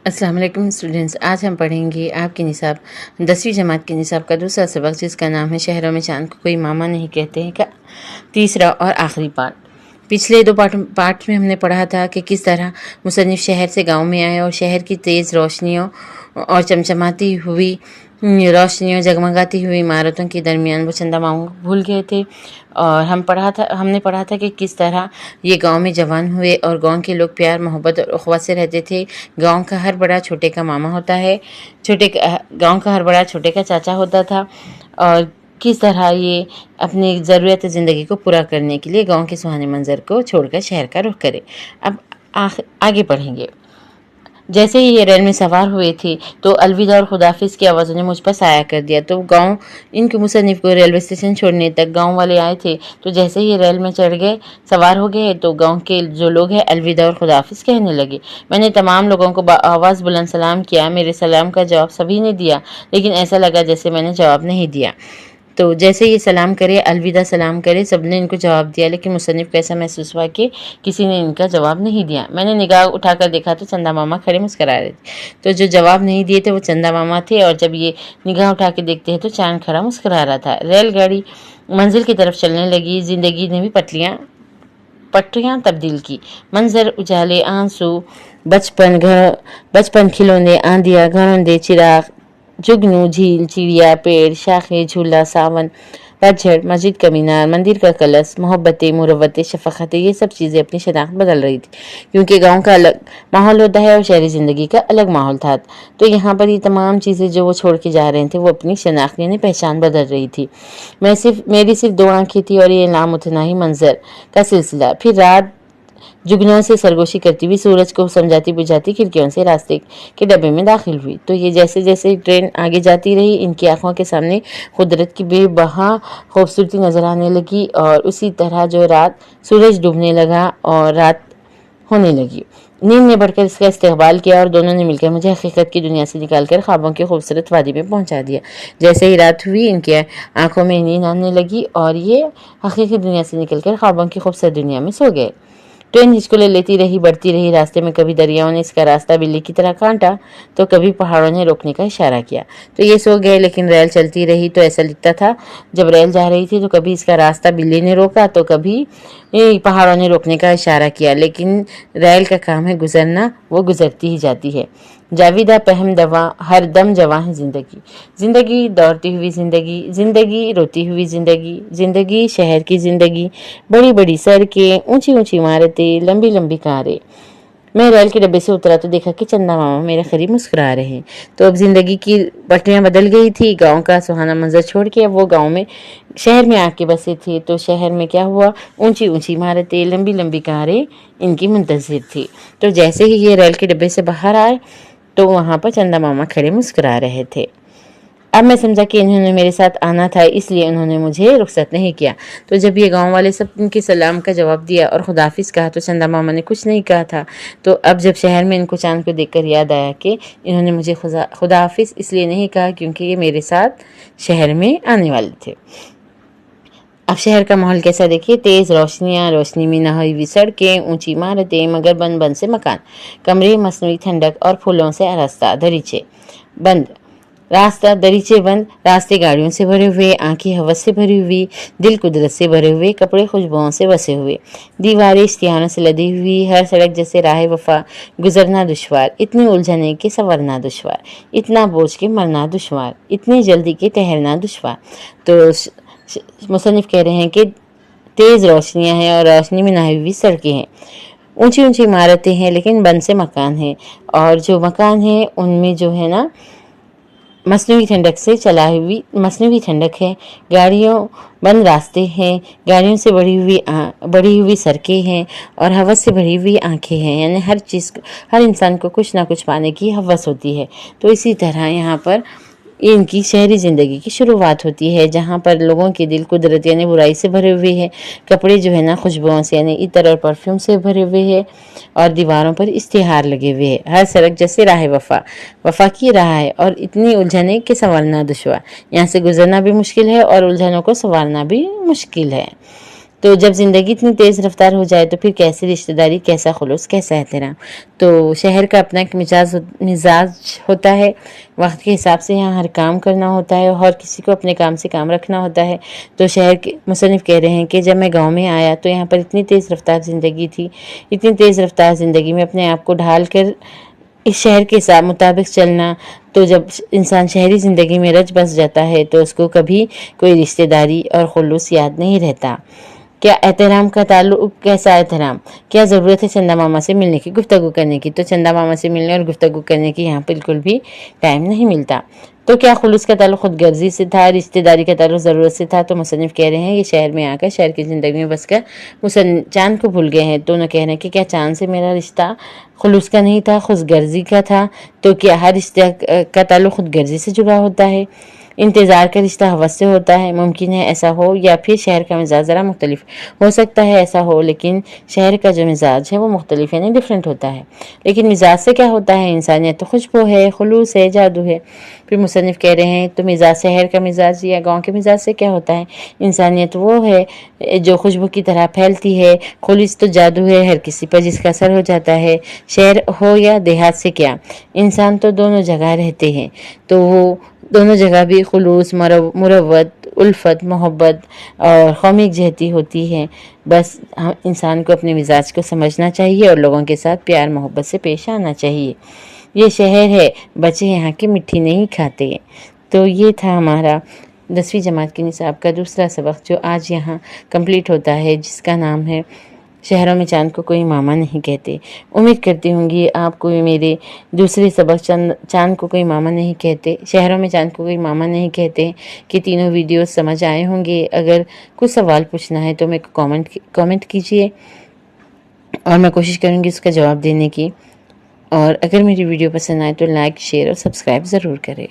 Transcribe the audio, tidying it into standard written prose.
السلام علیکم اسٹوڈنٹس، آج ہم پڑھیں گے آپ کے نصاب 10ویں جماعت کے نصاب کا دوسرا سبق، جس کا نام ہے شہروں میں چاند کو کوئی ماما نہیں کہتے ہیں کا تیسرا اور آخری پارٹ۔ پچھلے دو پارٹ میں ہم نے پڑھا تھا کہ کس طرح مصنف شہر سے گاؤں میں آئے اور شہر کی تیز روشنیوں اور چمچماتی ہوئی روشنیوں جگمگاتی ہوئی عمارتوں کے درمیان وہ چندہ ماموں بھول گئے تھے۔ اور ہم نے پڑھا تھا کہ کس طرح یہ گاؤں میں جوان ہوئے اور گاؤں کے لوگ پیار محبت اور اخوت سے رہتے تھے۔ گاؤں کا ہر بڑا چھوٹے کا ماما ہوتا ہے، گاؤں کا ہر بڑا چھوٹے کا چاچا ہوتا تھا، اور کس طرح یہ اپنی ضرورت زندگی کو پورا کرنے کے لیے گاؤں کے سہانے منظر کو چھوڑ کر شہر کا رخ کرے۔ اب آگے پڑھیں گے۔ جیسے ہی یہ ریل میں سوار ہوئے تھے تو الوداع اور خداحافظ کی آوازوں نے مجھ پر سایہ کر دیا۔ تو گاؤں ان کے مصنف کو ریلوے اسٹیشن چھوڑنے تک گاؤں والے آئے تھے، تو جیسے ہی ریل میں سوار ہو گئے تو گاؤں کے جو لوگ ہیں الوداع اور خداحافظ کہنے لگے۔ میں نے تمام لوگوں کو آواز بلند سلام کیا، میرے سلام کا جواب سبھی نے دیا، لیکن ایسا لگا جیسے میں نے جواب نہیں دیا۔ تو جیسے یہ سلام کرے، الوداع سلام کرے، سب نے ان کو جواب دیا، لیکن مصنف کو ایسا محسوس ہوا کہ کسی نے ان کا جواب نہیں دیا۔ میں نے نگاہ اٹھا کر دیکھا تو چندہ ماما کھڑے مسکرا رہے تھے۔ تو جو جواب نہیں دیے تھے وہ چندہ ماما تھے، اور جب یہ نگاہ اٹھا کے دیکھتے ہیں تو چاند کھڑا مسکرا رہا تھا۔ ریل گاڑی منزل کی طرف چلنے لگی۔ زندگی نے بھی پٹریاں تبدیل کی۔ منظر اجالے آنسو، بچپن کھلونے، آندھیا گھروندے، چراغ، جگنو، جھیل، چڑیا، پیڑ، شاخیں، جھولا، ساون، پتجھڑ، مسجد کا مینار، مندر کا کلش، محبتیں، مروتیں، شفقتیں، یہ سب چیزیں اپنی شناخت بدل رہی تھی، کیونکہ گاؤں کا الگ ماحول ہوتا ہے اور شہری زندگی کا الگ ماحول تھا۔ تو یہاں پر یہ تمام چیزیں جو وہ چھوڑ کے جا رہے تھے وہ اپنی شناخت یعنی پہچان بدل رہی تھی۔ میری صرف 2 آنکھیں تھی اور یہ لامتناہی منظر کا سلسلہ۔ پھر رات جگنوں سے سرگوشی کرتی ہوئی سورج کو سمجھاتی بجھاتی کھڑکیوں سے راستے کے ڈبے میں داخل ہوئی۔ تو یہ جیسے جیسے ٹرین آگے جاتی رہی، ان کی آنکھوں کے سامنے قدرت کی بے بہا خوبصورتی نظر آنے لگی، اور اسی طرح جو رات سورج ڈوبنے لگا اور رات ہونے لگی۔ نیند نے بڑھ کر اس کا استقبال کیا اور دونوں نے مل کر مجھے حقیقت کی دنیا سے نکال کر خوابوں کی خوبصورت وادی میں پہنچا دیا۔ جیسے ہی رات ہوئی ان کی آنکھوں میں نیند آنے لگی اور یہ حقیقی دنیا سے نکل کر خوابوں کی خوبصورت دنیا میں سو گئے۔ ٹرین ہچکولے لیتی رہی، بڑھتی رہی۔ راستے میں کبھی دریاؤں نے اس کا راستہ بلی کی طرح کاٹا تو کبھی پہاڑوں نے روکنے کا اشارہ کیا۔ تو یہ سو گئے، لیکن ریل چلتی رہی۔ تو ایسا لگتا تھا جب ریل جا رہی تھی تو کبھی اس کا راستہ بلی نے روکا تو کبھی پہاڑوں نے روکنے کا اشارہ کیا، لیکن ریل کا کام ہے گزرنا، وہ گزرتی ہی جاتی ہے۔ جاویدہ پہم دوا، ہر دم جواں ہے زندگی، زندگی دوڑتی ہوئی زندگی، زندگی روتی ہوئی زندگی، زندگی شہر کی زندگی، بڑی بڑی سڑکیں، اونچی اونچی عمارتیں، لمبی لمبی کاریں۔ میں ریل کے ڈبے سے اترا تو دیکھا کہ چندہ ماما میرے قریب مسکرا رہے ہیں۔ تو اب زندگی کی پٹریاں بدل گئی تھی۔ گاؤں کا سہانا منظر چھوڑ کے اب وہ شہر میں آ کے بسے تھے۔ تو شہر میں کیا ہوا، اونچی اونچی عمارتیں، لمبی لمبی کاریں ان کی منتظر تھی۔ تو جیسے ہی یہ ریل کے ڈبے سے باہر آئے تو وہاں پر چندہ ماما کھڑے مسکرا رہے تھے۔ اب میں سمجھا کہ انہوں نے میرے ساتھ آنا تھا، اس لیے انہوں نے مجھے رخصت نہیں کیا۔ تو جب یہ گاؤں والے سب ان کے سلام کا جواب دیا اور خداحافظ کہا تو چندہ ماما نے کچھ نہیں کہا تھا۔ تو اب جب شہر میں ان کو چاند کو دیکھ کر یاد آیا کہ انہوں نے مجھے خداحافظ اس لیے نہیں کہا کیونکہ یہ میرے ساتھ شہر میں آنے والے تھے۔ اب شہر کا ماحول کیسا دیکھیے، تیز روشنیاں، روشنی میں نہائی ہوئی سڑکیں، اونچی عمارتیں، مگر بند بند سے مکان، کمرے، مصنوعی ٹھنڈک اور پھولوں سے آراستہ، دریچے بند، راستے گاڑیوں سے بھرے ہوئے، آنکھیں ہوس سے بھری ہوئی، دل قدرت سے بھرے ہوئے، کپڑے خوشبوؤں سے بسے ہوئے، دیواریں اشتہاروں سے لدی ہوئی، ہر سڑک جیسے راہ وفا، گزرنا دشوار، اتنی الجھنے کے سنورنا دشوار، اتنا بوجھ کے مرنا دشوار، اتنی جلدی کے ٹھہرنا دشوار۔ تو مصنف کہہ رہے ہیں کہ تیز روشنیاں ہیں اور روشنی میں نہائی ہوئی سڑکیں ہیں، اونچی اونچی عمارتیں ہیں لیکن بند سے مکان ہیں، اور جو مکان ہیں ان میں جو ہے نا مصنوعی ٹھنڈک ہے، گاڑیوں بند راستے ہیں، گاڑیوں سے بڑی ہوئی سڑکیں ہیں اور ہوس سے بھری ہوئی آنکھیں ہیں، یعنی ہر انسان کو کچھ نہ کچھ پانے کی ہوس ہوتی ہے۔ تو اسی طرح یہاں پر ان کی شہری زندگی کی شروعات ہوتی ہے، جہاں پر لوگوں کے دل قدرت یعنی برائی سے بھرے ہوئے ہیں، کپڑے جو ہے نا خوشبوؤں سے یعنی عطر اور پرفیوم سے بھرے ہوئے ہیں، اور دیواروں پر اشتہار لگے ہوئے ہیں، ہر سڑک جیسے راہ وفا کی راہ ہے، اور اتنی الجھنے کہ سنورنا دشوار، یہاں سے گزرنا بھی مشکل ہے اور الجھنوں کو سنوارنا بھی مشکل ہے۔ تو جب زندگی اتنی تیز رفتار ہو جائے تو پھر کیسی رشتہ داری، کیسا خلوص، کیسا احترام۔ تو شہر کا اپنا ایک مزاج ہوتا ہے، وقت کے حساب سے یہاں ہر کام کرنا ہوتا ہے، اور کسی کو اپنے کام سے کام رکھنا ہوتا ہے۔ تو شہر کے مصنف کہہ رہے ہیں کہ جب میں گاؤں میں آیا تو یہاں پر اتنی تیز رفتار زندگی تھی، اتنی تیز رفتار زندگی میں اپنے آپ کو ڈھال کر اس شہر کے حساب مطابق چلنا، تو جب انسان شہری زندگی میں رچ بس جاتا ہے تو اس کو کبھی کوئی رشتہ داری اور خلوص یاد نہیں رہتا۔ کیا احترام کا تعلق، کیسا احترام؟ کیا ضرورت ہے چندا ماما سے ملنے کی، گفتگو کرنے کی؟ تو چندا ماما سے ملنے اور گفتگو کرنے کی یہاں بالکل بھی ٹائم نہیں ملتا۔ تو کیا خلوص کا تعلق خود غرضی سے تھا، رشتہ داری کا تعلق ضرورت سے تھا؟ تو مصنف کہہ رہے ہیں یہ شہر میں آ کر شہر کی زندگی میں بس کر چاند کو بھول گئے ہیں۔ دونوں کہہ رہے ہیں کہ کیا چاند سے میرا رشتہ خلوص کا نہیں تھا، خود غرضی کا تھا؟ تو کیا ہر رشتہ کا تعلق خود غرضی سے جڑا ہوتا ہے؟ انتظار کا رشتہ ہوس سے ہوتا ہے؟ ممکن ہے ایسا ہو، یا پھر شہر کا مزاج ذرا مختلف ہو سکتا ہے ایسا ہو، لیکن شہر کا جو مزاج ہے وہ مختلف یعنی ڈیفرنٹ ہوتا ہے۔ لیکن مزاج سے کیا ہوتا ہے؟ انسانیت تو خوشبو ہے، خلوص ہے، جادو ہے۔ پھر مصنف کہہ رہے ہیں تو مزاج شہر کا مزاج یا گاؤں کے مزاج سے کیا ہوتا ہے؟ انسانیت وہ ہے جو خوشبو کی طرح پھیلتی ہے، خلوص تو جادو ہے ہر کسی پر جس کا اثر ہو جاتا ہے۔ شہر ہو یا دیہات سے کیا، انسان تو دونوں جگہ رہتے ہیں، تو وہ دونوں جگہ بھی خلوص، مروت، الفت، محبت اور قومی یکجہتی ہوتی ہے۔ بس انسان کو اپنے مزاج کو سمجھنا چاہیے اور لوگوں کے ساتھ پیار محبت سے پیش آنا چاہیے۔ یہ شہر ہے، بچے یہاں کی مٹھی نہیں کھاتے۔ تو یہ تھا ہمارا 10ویں جماعت کے نصاب کا دوسرا سبق جو آج یہاں کمپلیٹ ہوتا ہے، جس کا نام ہے شہروں میں چاند کو کوئی ماما نہیں کہتے۔ امید کرتی ہوں گی آپ کو میرے دوسرے سبق چاند کو کوئی ماما نہیں کہتے، شہروں میں چاند کو کوئی ماما نہیں کہتے کہ تینوں ویڈیوز سمجھ آئے ہوں گے۔ اگر کچھ سوال پوچھنا ہے تو میرے کو کامنٹ کیجئے اور میں کوشش کروں گی اس کا جواب دینے کی۔ اور اگر میری ویڈیو پسند آئے تو لائک، شیئر اور سبسکرائب ضرور کریں۔